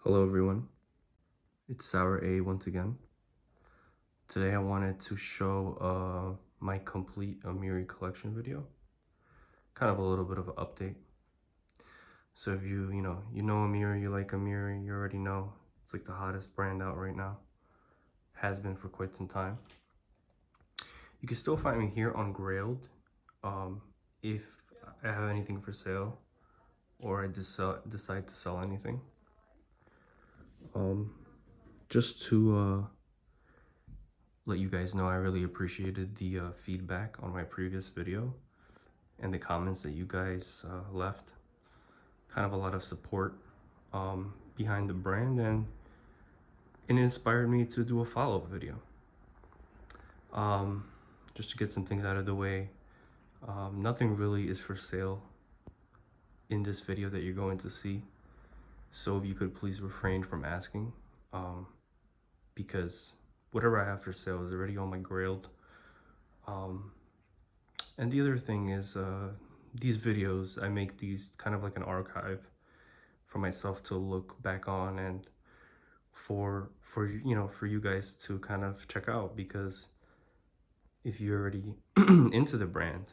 Hello everyone, it's Sour A once again. Today I wanted to show my complete AMIRI collection video. Kind of a little bit of an update. So if you know AMIRI, you like AMIRI, you already know. It's like the hottest brand out right now. Has been for quite some time. You can still find me here on Grailed if I have anything for sale or I decide to sell anything. Just to let you guys know, I really appreciated the feedback on my previous video and the comments that you guys left. Kind of a lot of support behind the brand, and it inspired me to do a follow-up video. Just to get some things out of the way, nothing really is for sale in this video that you're going to see, so if you could please refrain from asking, because whatever I have for sale is already on my Grailed. And the other thing is, these videos, I make these kind of like an archive for myself to look back on, and for you guys to kind of check out, because if you're already into the brand,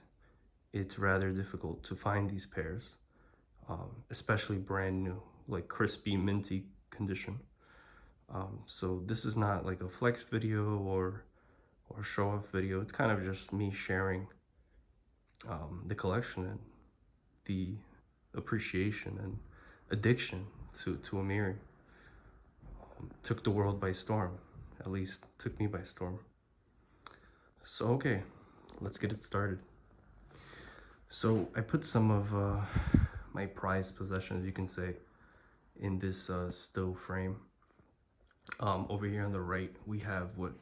it's rather difficult to find these pairs, especially brand new, like crispy minty condition. So this is not like a flex video or show off video. It's kind of just me sharing the collection and the appreciation and addiction to AMIRI. Took the world by storm, at least took me by storm. So okay, let's get it started. So I put some of my prized possessions, you can say, in this still frame. Over here on the right, we have what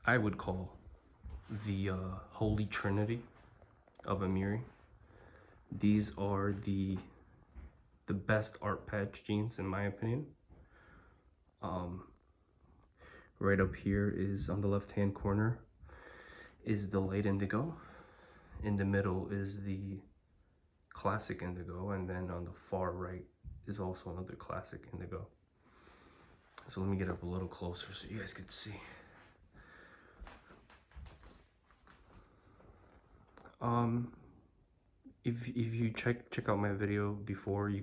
I would call the Holy Trinity of AMIRI. These are the best art patch jeans in my opinion. Right up here is, on the left hand corner, is the light indigo. In the middle is the classic indigo, and then on the far right is also another classic indigo. So let me get up a little closer so you guys can see. If you check out my video before, you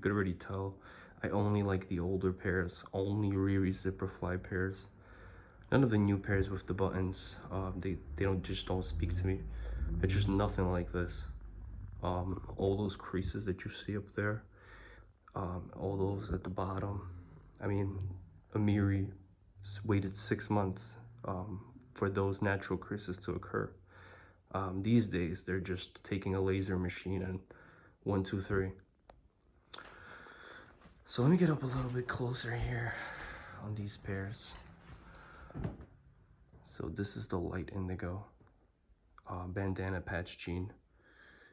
could already tell I only like the older pairs, only Riri zipper fly pairs. None of the new pairs with the buttons, they don't speak to me. It's just nothing like this. All those creases that you see up there, all those at the bottom. I mean, AMIRI waited 6 months for those natural creases to occur. These days, they're just taking a laser machine and 1, 2, 3. So let me get up a little bit closer here on these pairs. So this is the light indigo bandana patch jean.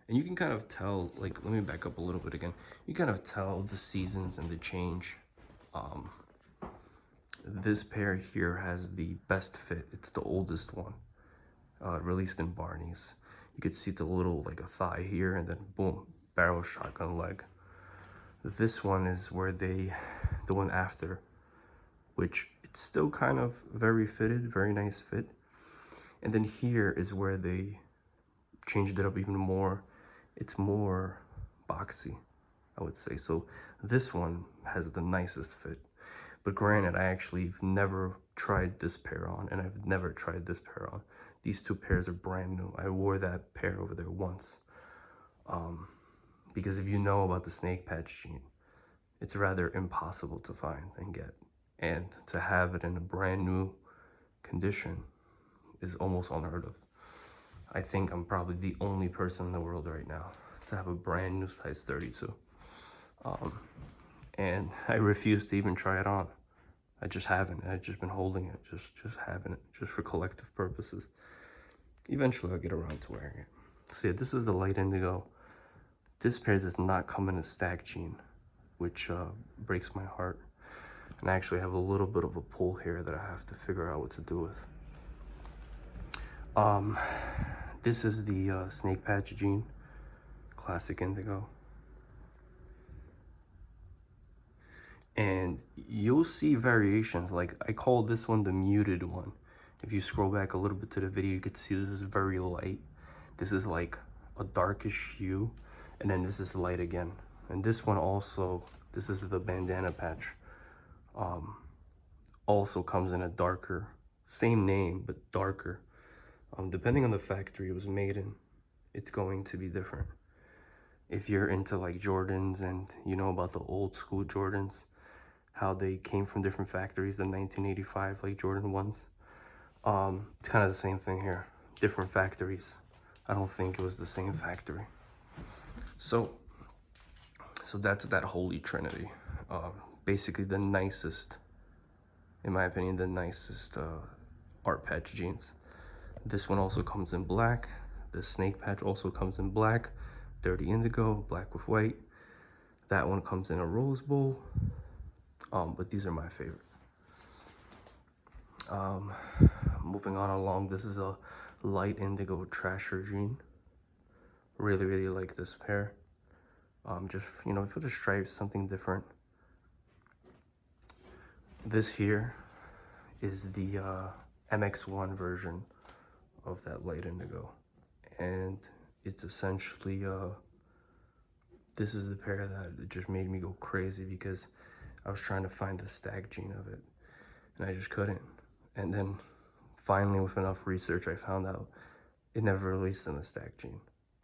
And you can kind of tell, like, let me back up a little bit again. You kind of tell the seasons and the change. This pair here has the best fit. It's the oldest one, released in Barney's. You could see it's a little, like a thigh here, and then boom, barrel shotgun leg. This one is where the one after, which it's still kind of very fitted, very nice fit. And then here is where they changed it up even more. It's more boxy, I would say. So this one has the nicest fit. But granted, I actually have never tried this pair on, and I've never tried this pair on. These two pairs are brand new. I wore that pair over there once. Because if you know about the snake patch jean, it's rather impossible to find and get. And to have it in a brand new condition is almost unheard of. I think I'm probably the only person in the world right now to have a brand new size 32. And I refuse to even try it on. I just haven't. I've just been holding it, just having it, just for collective purposes. Eventually I'll get around to wearing it. So yeah, this is the light indigo. This pair does not come in a stack jean, which breaks my heart. And I actually have a little bit of a pull here that I have to figure out what to do with. This is the snake patch jean, classic indigo. And you'll see variations. Like, I call this one the muted one. If you scroll back a little bit to the video, you could see this is very light. This is like a darkish hue, and then this is light again. And this one also, this is the bandana patch, also comes in a darker, same name but darker. Depending on the factory it was made in, it's going to be different. If you're into like Jordans and you know about the old school Jordans, how they came from different factories, the 1985 like Jordan ones, it's kind of the same thing here, different factories. I don't think it was the same factory. So that's that holy trinity. Basically the nicest, in my opinion, the nicest art patch jeans. This one also comes in black. The snake patch also comes in black, dirty indigo, black with white. That one comes in a rose bowl. But these are my favorite. Moving on along, this is a light indigo trasher jean. Really like this pair. Just, you know, for the stripes, something different. This here is the MX1 version of that light indigo, and it's essentially this is the pair that just made me go crazy, because I was trying to find the stag jean of it and I just couldn't. And then finally, with enough research, I found out it never released in a stag jean.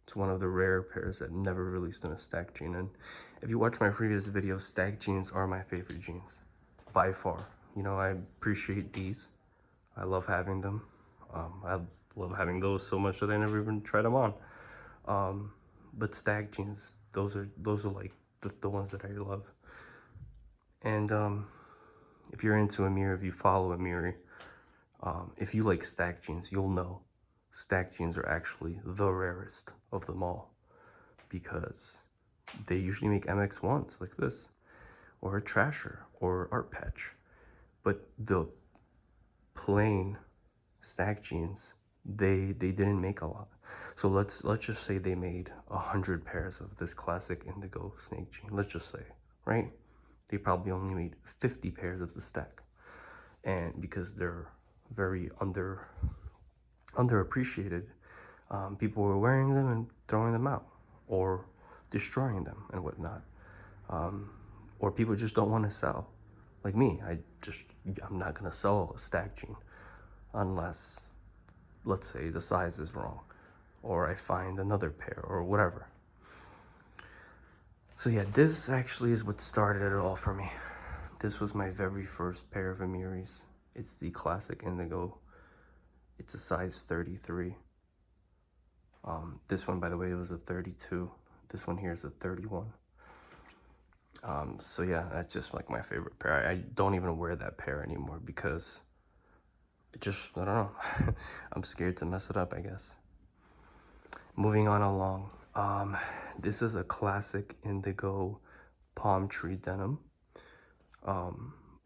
It's one of the rare pairs that never released in a stag jean. And if you watch my previous video, stag jeans are my favorite jeans by far. You know, I appreciate these. I love having them. I love having those so much that I never even tried them on. But stag jeans, those are like the ones that I love. And if you're into AMIRI, if you follow AMIRI, if you like stag jeans, you'll know stag jeans are actually the rarest of them all, because they usually make MX1s like this, or a trasher, or art patch. But the plain stag jeans, they didn't make a lot. So let's just say they made 100 pairs of this classic indigo snake jean. Let's just say, right? They probably only made 50 pairs of the stack, and because they're very underappreciated, people were wearing them and throwing them out, or destroying them and whatnot, or people just don't want to sell. Like me, I'm not gonna sell a stag jean unless, let's say, the size is wrong, or I find another pair, or whatever. So yeah, this actually is what started it all for me. This was my very first pair of AMIRIs. It's the classic indigo. It's a size 33. This one, by the way, was a 32. This one here is a 31. So yeah, that's just like my favorite pair. I don't even wear that pair anymore because it just, I don't know. I'm scared to mess it up, I guess. Moving on along. This is a classic indigo palm tree denim.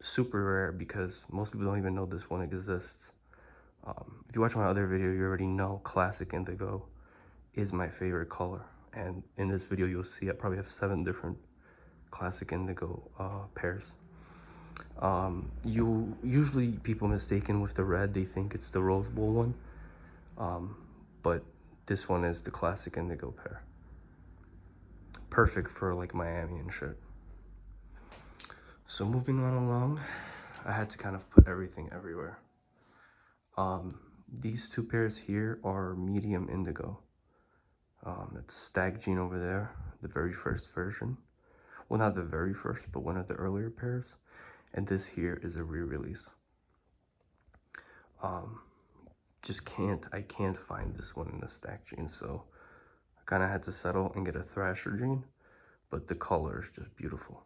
Super rare because most people don't even know this one exists. If you watch my other video, you already know classic indigo is my favorite color. And in this video, you'll see I probably have 7 different classic indigo pairs. Usually people mistaken with the red, they think it's the Rose Bowl one. But this one is the classic indigo pair. Perfect for like Miami and shit. So moving on along, I had to kind of put everything everywhere. These 2 pairs here are medium indigo. It's stag jean over there, the very first version. Well, not the very first, but one of the earlier pairs. And this here is a re-release. I can't find this one in the stag jean, so I kind of had to settle and get a thrasher jean, but the color is just beautiful.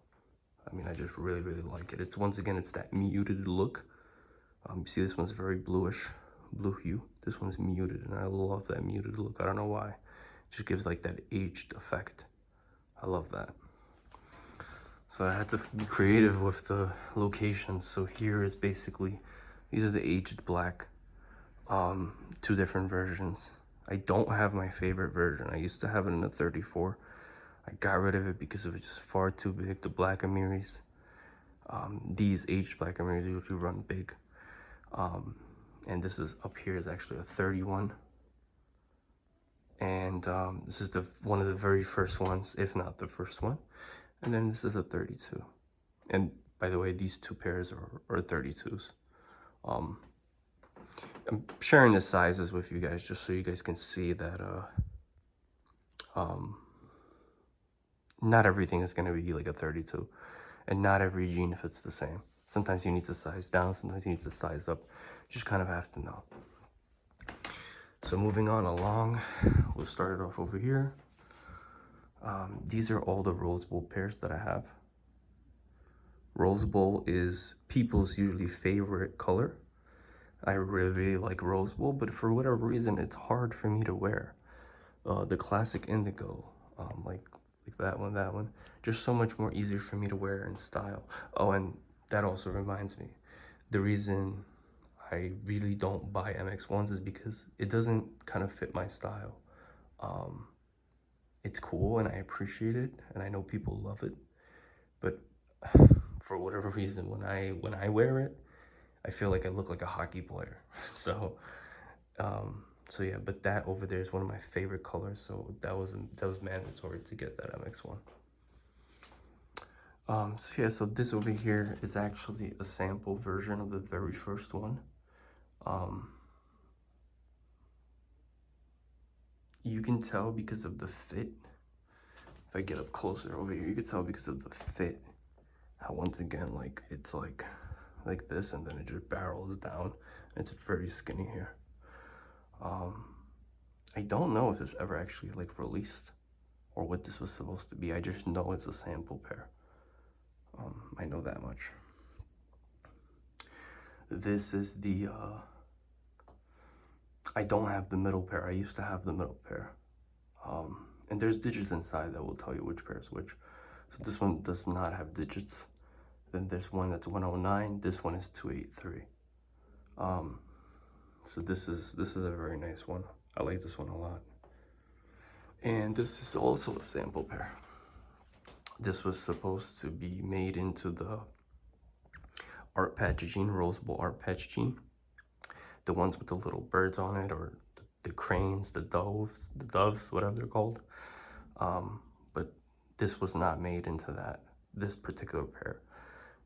I mean, I just really like it. It's, once again, it's that muted look. You see this one's very bluish, blue hue. This one's muted, and I love that muted look. I don't know why. It just gives like that aged effect. I love that. So I had to be creative with the locations. So here is basically, these are the aged black, 2 different versions. I don't have my favorite version. I used to have it in a 34. I got rid of it because it was just far too big, the black AMIRIs. These aged black AMIRIs usually run big. And this is up here is actually a 31. And this is one of the very first ones, if not the first one. And then this is a 32. And by the way, these two pairs are 32s. I'm sharing the sizes with you guys just so you guys can see that not everything is going to be like a 32, and not every jean fits the same. Sometimes you need to size down, sometimes you need to size up. You just kind of have to know. So moving on along, we'll start it off over here. These are all the Rose Bowl pairs that I have. Rose Bowl is people's usually favorite color. I really like Rose Bowl, but for whatever reason, it's hard for me to wear. The classic indigo, like that one, just so much more easier for me to wear in style. Oh, and that also reminds me, the reason I really don't buy MX1s is because it doesn't kind of fit my style. It's cool and I appreciate it, and I know people love it, but for whatever reason, when I wear it, I feel like I look like a hockey player. So yeah, but that over there is one of my favorite colors, so that was mandatory to get that MX1. So yeah, so this over here is actually a sample version of the very first one. You can tell because of the fit. If I get up closer over here, you can tell because of the fit how once again, like it's like this, and then it just barrels down. It's very skinny here. I don't know if this ever actually like released or what this was supposed to be. I just know it's a sample pair. I know that much. This is the I don't have the middle pair. I used to have the middle pair. And there's digits inside that will tell you which pair is which. So this one does not have digits. Then there's one that's 109. This one is 283. So this is a very nice one. I like this one a lot. And this is also a sample pair. This was supposed to be made into the art patch jean, Rose Bowl art patch jean. The ones with the little birds on it, or the cranes, the doves, whatever they're called. But this was not made into this particular pair.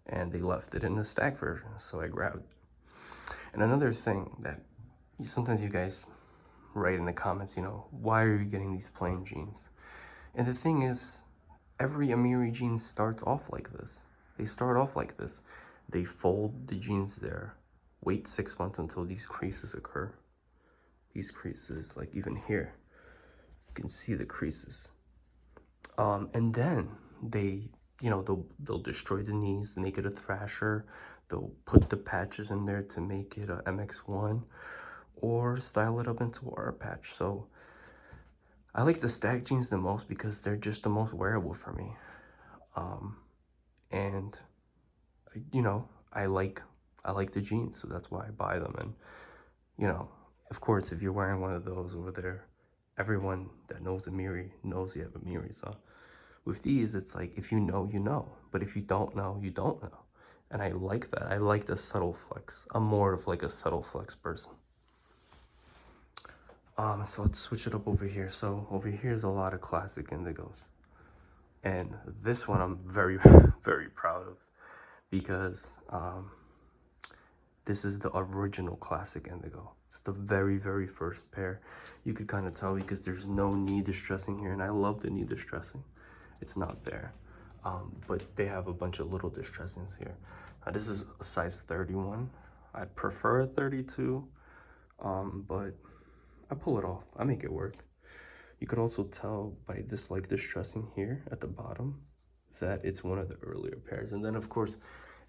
And they left it in the stack version, so I grabbed it. And another thing that sometimes you guys write in the comments, you know, why are you getting these plain jeans? And the thing is, every AMIRI jean starts off like this. They start off like this. They fold the jeans there, wait 6 months until these creases occur. These creases, like even here, you can see the creases. And then they, you know, they'll destroy the knees, make it a thrasher. They'll put the patches in there to make it a MX1, or style it up into an art patch. So I like the stack jeans the most because they're just the most wearable for me. And you know, I like the jeans, so that's why I buy them. And you know, of course, if you're wearing one of those over there, everyone that knows AMIRI knows you have AMIRIs on. With these, it's like, if you know, you know. But if you don't know, you don't know. And I like that. I like the subtle flex. I'm more of like a subtle flex person. So let's switch it up over here. So over here is a lot of classic indigos. And this one I'm very, very proud of, because this is the original classic indigo. It's the very, very first pair. You could kind of tell because there's no knee distressing here, and I love the knee distressing. It's not there, but they have a bunch of little distressings here. This is a size 31. I prefer a 32, but I pull it off. I make it work. You could also tell by this like distressing here at the bottom that it's one of the earlier pairs. And then of course,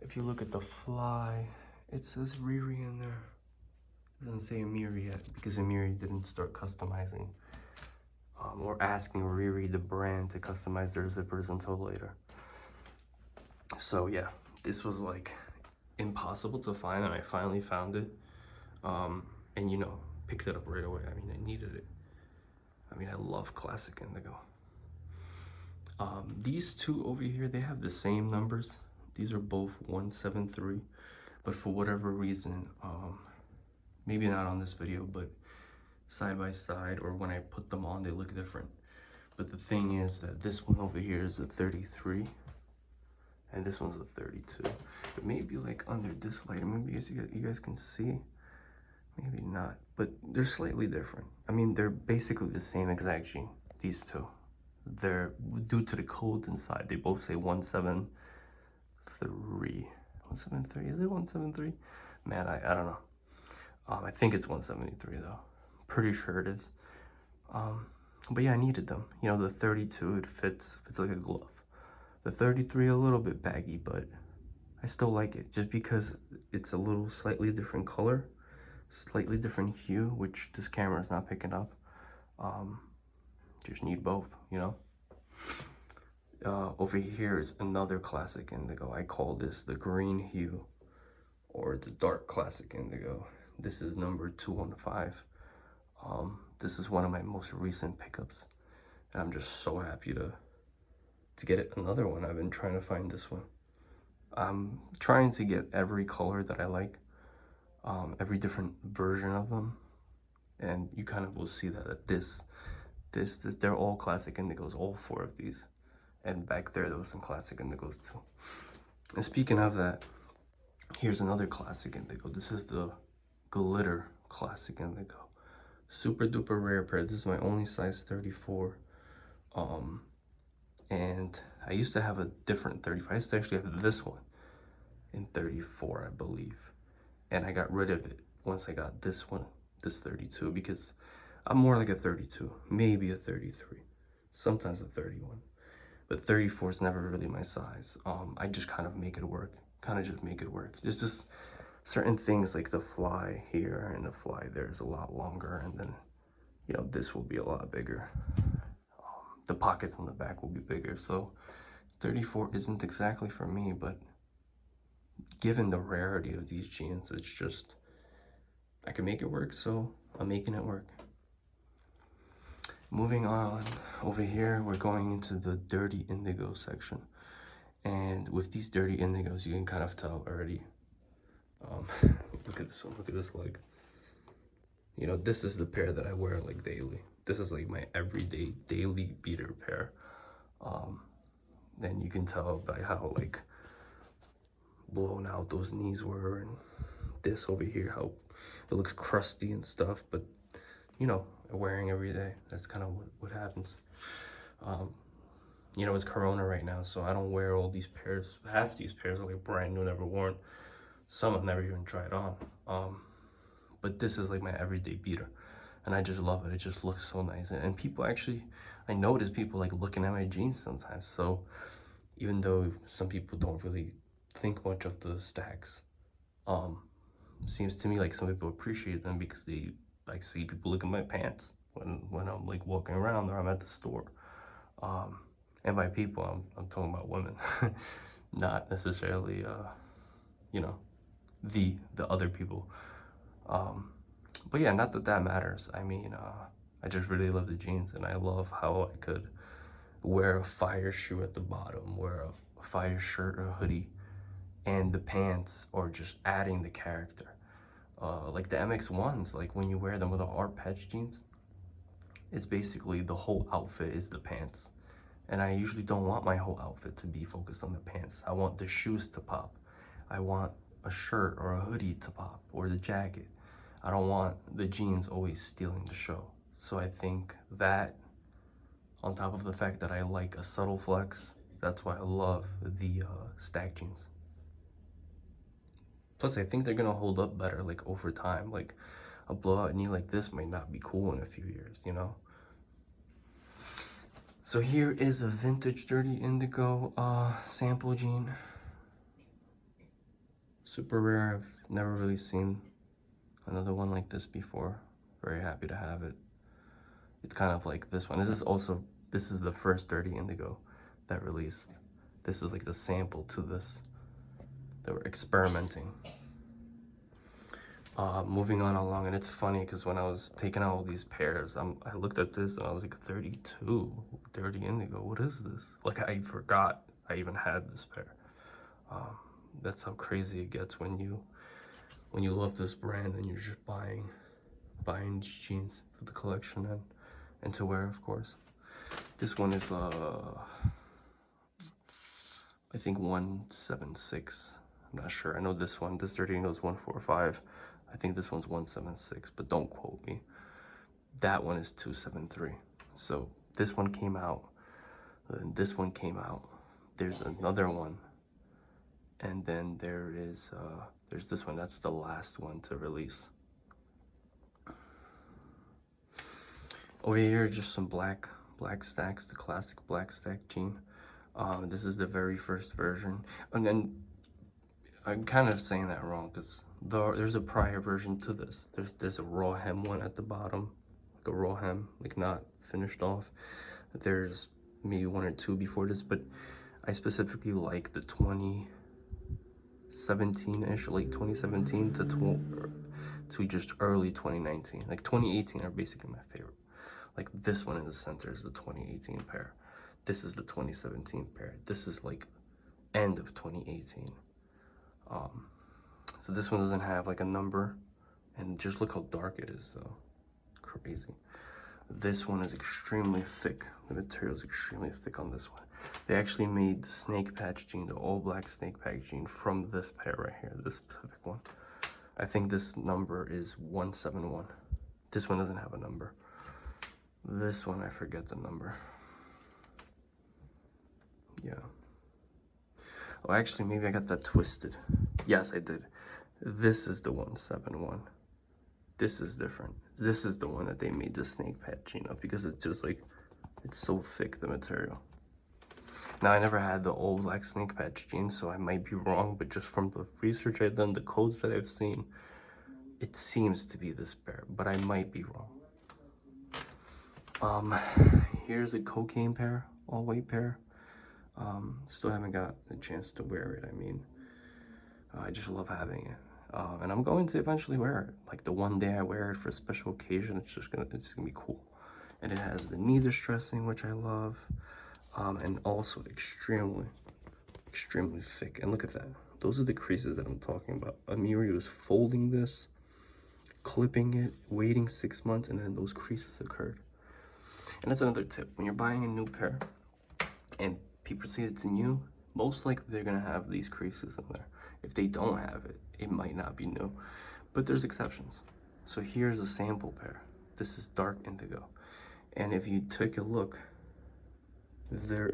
if you look at the fly, it says Riri in there. It doesn't say AMIRI yet because AMIRI didn't start customizing or asking Riri, the brand, to customize their zippers until later. So yeah, this was like impossible to find, and I finally found it. And you know, picked it up right away. I mean, I needed it. I mean, I love classic indigo. These two over here, they have the same numbers. These are both 173, but for whatever reason, maybe not on this video, but side by side or when I put them on, they look different. But the thing is that this one over here is a 33 and this one's a 32. But maybe like under this light, maybe you guys can see, maybe not, but they're slightly different. I mean, they're basically the same exact jean, these two. They're, due to the codes inside, they both say 173. 173, is it 173? Man, I don't know. I think it's 173 though. Pretty sure it is. But yeah, I needed them. You know, the 32, it fits like a glove. The 33, a little bit baggy, but I still like it just because it's a little slightly different color, slightly different hue, which this camera is not picking up. Just need both, you know. Over here is another classic indigo. I call this the green hue or the dark classic indigo. This is number 215. This is one of my most recent pickups, and I'm just so happy to get it. Another one. I've been trying to find this one. I'm trying to get every color that I like, every different version of them, and you kind of will see that this they're all classic indigos, all 4 of these, and back there was some classic indigos too. And speaking of that, here's another classic indigo. This is the glitter classic indigo. Super duper rare pair. This is my only size 34. And I used to have a different 35. I used to actually have this one in 34, I believe. And I got rid of it once I got this one, this 32, because I'm more like a 32, maybe a 33, sometimes a 31. But 34 is never really my size. I just kind of make it work. There's just certain things like the fly here and the fly there is a lot longer, and then, you know, this will be a lot bigger. The pockets on the back will be bigger, so 34 isn't exactly for me, but given the rarity of these jeans, it's just, I can make it work, so I'm making it work. Moving on, over here, we're going into the dirty indigo section. And with these dirty indigos, you can kind of tell already. Look at this one, look at this leg. You know, this is the pair that I wear like daily. This is like my everyday daily beater pair. And you can tell by how like blown out those knees were, and this over here, how it looks crusty and stuff, but you know, wearing every day, that's kind of what happens. You know, it's Corona right now, so I don't wear all these pairs. Half these pairs are like brand new, never worn. Some I've never even tried on. But this is like my everyday beater, and I just love it. It just looks so nice, and people actually, I notice people like looking at my jeans sometimes. So even though some people don't really think much of the stacks, seems to me like some people appreciate them because they like see people look at my pants when I'm like walking around or I'm at the store. And by people, I'm talking about women, not necessarily you know, the other people. But yeah, not that that matters. I mean, I just really love the jeans, and I love how I could wear a fire shoe at the bottom, wear a fire shirt or a hoodie, and the pants, or just adding the character. Like the MX-1s, like when you wear them with the art patch jeans, it's basically the whole outfit is the pants. And I usually don't want my whole outfit to be focused on the pants. I want the shoes to pop. I want a shirt or a hoodie to pop, or the jacket. I don't want the jeans always stealing the show. So I think that, on top of the fact that I like a subtle flex, that's why I love the stack jeans. Plus, I think they're gonna hold up better like over time. Like a blowout knee like this might not be cool in a few years, you know? So here is a vintage dirty indigo sample jean. Super rare. I've never really seen another one like this before. Very happy to have it. It's kind of like this one. This is the first dirty indigo that released. This is like the sample to this. They were experimenting. Moving on along, and it's funny because when I was taking out all these pairs, I looked at this and I was like, 32 dirty indigo, what is this? Like, I forgot I even had this pair. That's how crazy it gets when you love this brand and you're just buying jeans for the collection and to wear, of course. This one is I think 176. I'm not sure. I know this 13 goes 145. I think this one's 176, but don't quote me. That one is 273. So this one came out, and this one came out. There's another one, and then there's this one. That's the last one to release. Over here, just some black stacks, the classic black stack jean. This is the very first version, and then I'm kind of saying that wrong because there's a prior version to this. There's a raw hem one at the bottom, like a raw hem, like not finished off. There's maybe one or two before this, but I specifically like the 2017-ish, late 2017 to just early 2019. Like 2018 are basically my favorite. Like this one in the center is the 2018 pair. This is the 2017 pair. This is like end of 2018. So this one doesn't have like a number, and just look how dark it is though. Crazy. This one is extremely thick. The material is extremely thick on this one. They actually made the snake patch jean, the all black snake patch jean from this pair right here, this specific one. I think this number is 171. This one doesn't have a number. This one, I forget the number. Yeah. Oh, actually, maybe I got that twisted. Yes, I did. This is the 171. This is different. This is the one that they made the snake patch jean of because it's just like, it's so thick, the material. Now, I never had the old black snake patch jeans, so I might be wrong, but just from the research I've done, the codes that I've seen, it seems to be this pair, but I might be wrong. Here's a cocaine pair, all white pair. Still haven't got a chance to wear it. I mean, I just love having it. And I'm going to eventually wear it. Like the one day I wear it for a special occasion, it's gonna be cool. And it has the knee distressing, which I love. And also extremely thick. And look at that. Those are the creases that I'm talking about. AMIRI was folding this, clipping it, waiting 6 months, and then those creases occurred. And that's another tip. When you're buying a new pair and people see it's new, most likely they're gonna have these creases in there. If they don't have it, it might not be new, but there's exceptions. So here's a sample pair. This is dark indigo. And if you take a look, there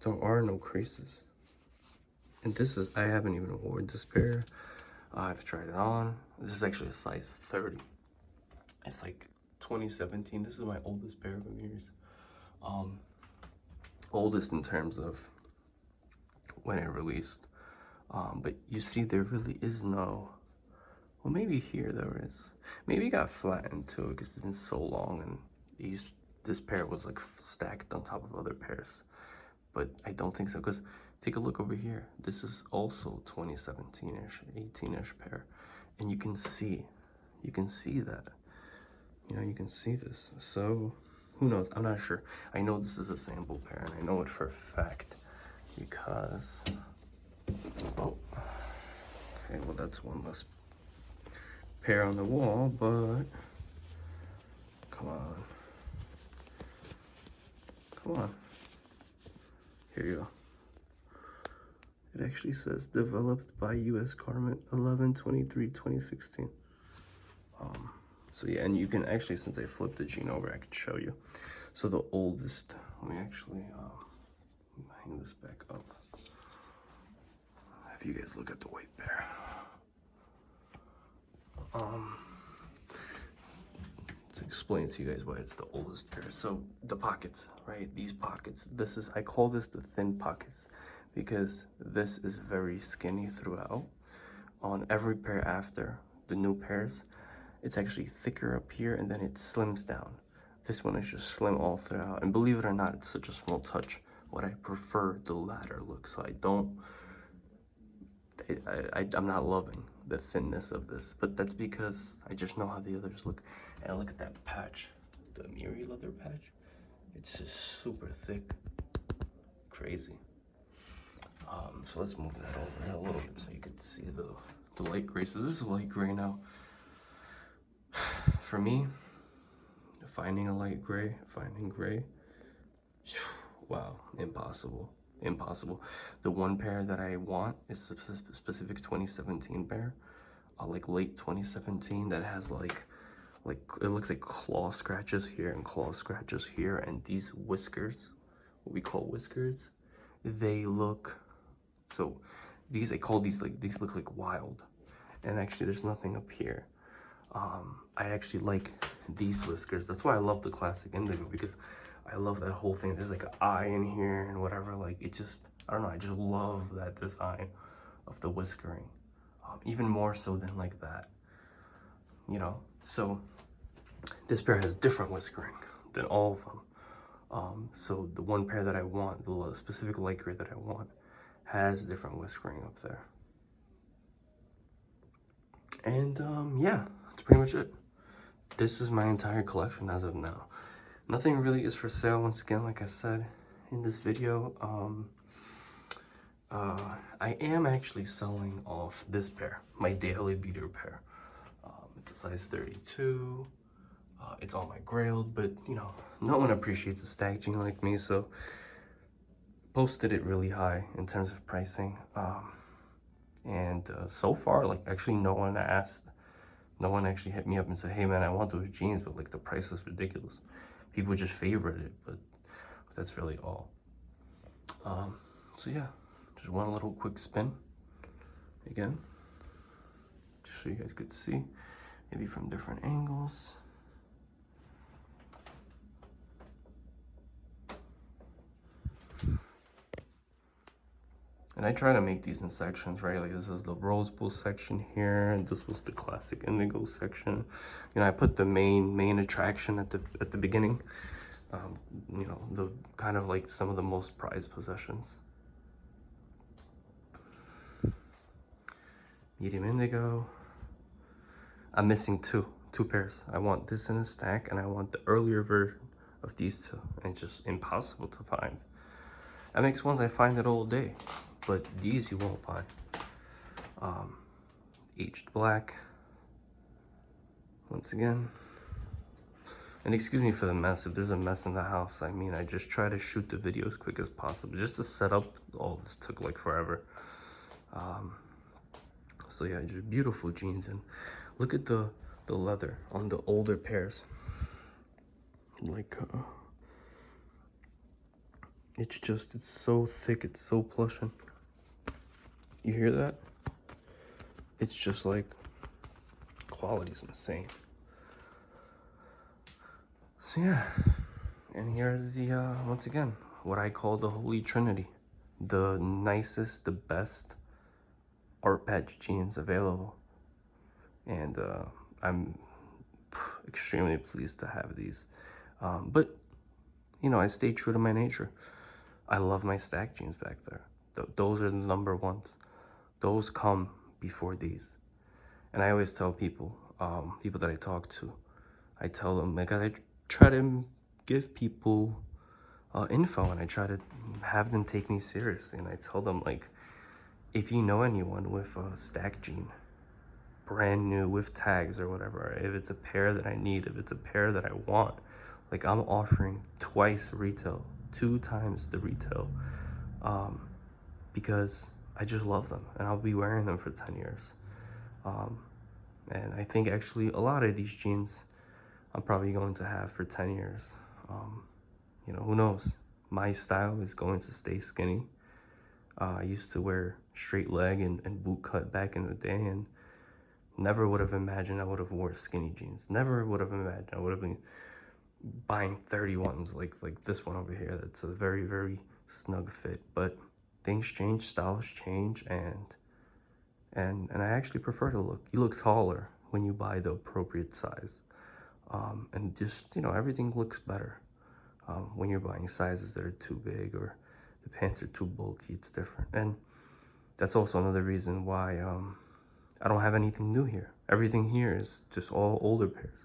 are no creases. And this is, I haven't even worn this pair. I've tried it on. This is actually a size 30. It's like 2017. This is my oldest pair of AMIRIs. Oldest in terms of when it released. But you see there really is no, well, maybe here there is. Maybe it got flattened too because it's been so long and this pair was like stacked on top of other pairs. But I don't think so, because take a look over here. This is also 2017-ish, 18-ish pair. And you can see that. You know, you can see this. So who knows? I'm not sure. I know this is a sample pair, and I know it for a fact because, oh, okay, well, that's one less pair on the wall, but come on. Here you go. It actually says developed by U.S. Garment 11/23/2016. So yeah, and you can actually, since I flipped the jean over, I can show you. So the oldest, let me actually hang this back up. If you guys look at the white pair. To explain to you guys why it's the oldest pair. So the pockets, right? These pockets, I call this the thin pockets because this is very skinny throughout. On every pair after the new pairs, it's actually thicker up here and then it slims down. This one is just slim all throughout. And believe it or not, it's such a small touch. What I prefer the latter look. So I'm not loving the thinness of this, but that's because I just know how the others look. And look at that patch, the AMIRI leather patch. It's just super thick, crazy. So let's move that over a little bit so you could see the light gray. So this is light gray now. For me, finding a light gray, finding gray, wow, impossible, impossible. The one pair that I want is a specific 2017 pair, like late 2017, that has like it looks like claw scratches here and claw scratches here, and these whiskers, what we call whiskers, they look, so these, I call these, like, these look like wild, and actually there's nothing up here. I actually like these whiskers. That's why I love the classic indigo, because I love that whole thing. There's like an eye in here and whatever. Like, it just, I don't know, I just love that design of the whiskering, even more so than like that, you know. So this pair has different whiskering than all of them. So the one pair that I want, the specific light gray that I want, has different whiskering up there. And yeah, that's pretty much it. This is my entire collection as of now. Nothing really is for sale, once again, like I said in this video. I am actually selling off this pair, my daily beater pair. It's a size 32. It's all my grailed, but you know, no one appreciates a stack jean like me, so posted it really high in terms of pricing. And so far, like, actually no one actually hit me up and said, hey man, I want those jeans, but like the price is ridiculous. People just favorite it, but that's really all. So yeah, just one little quick spin again, just so you guys could see, maybe from different angles. And I try to make these in sections, right? Like, this is the rose blue section here, and this was the classic indigo section. You know, I put the main attraction at the beginning. You know, the kind of like some of the most prized possessions. Medium indigo. I'm missing two pairs. I want this in a stack, and I want the earlier version of these two, and it's just impossible to find. MX ones I find it all day, but these you won't find. Aged black, once again. And excuse me for the mess. If there's a mess in the house, I mean, I just try to shoot the video as quick as possible. Just to set up, all this took like forever. So yeah, just beautiful jeans. And look at the leather on the older pairs. Like, it's so thick, it's so plush. And you hear that? It's just like, quality is insane. So yeah, and here's the once again, what I call the Holy Trinity, the nicest, the best art patch jeans available. And I'm extremely pleased to have these. But you know, I stay true to my nature. I love my stack jeans back there. Those are the number ones. Those come before these. And I always tell people, people that I talk to, I tell them, like, I try to give people info, and I try to have them take me seriously. And I tell them, like, if you know anyone with a stack jean, brand new, with tags or whatever, if it's a pair that I need, if it's a pair that I want, like, I'm offering twice retail, 2 times the retail, because I just love them, and I'll be wearing them for 10 years. And I think actually a lot of these jeans I'm probably going to have for 10 years. You know, who knows? My style is going to stay skinny. I used to wear straight leg and boot cut back in the day, and never would have imagined I would have wore skinny jeans. Never would have imagined I would have been buying 31s like this one over here. That's a very, very snug fit. But things change, styles change, and I actually prefer to look. You look taller when you buy the appropriate size. And just, you know, everything looks better when you're buying sizes that are too big or the pants are too bulky. It's different. And that's also another reason why I don't have anything new here. Everything here is just all older pairs,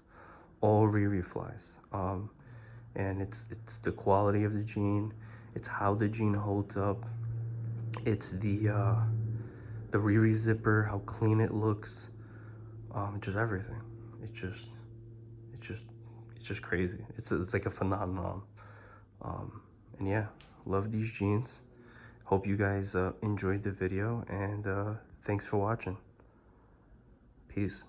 all Riri flies. And it's the quality of the jean. It's how the jean holds up. It's the Riri zipper, how clean it looks, just everything. It's just it's just it's just crazy. It's like a phenomenon. And yeah, love these jeans. Hope you guys enjoyed the video, and thanks for watching. Peace.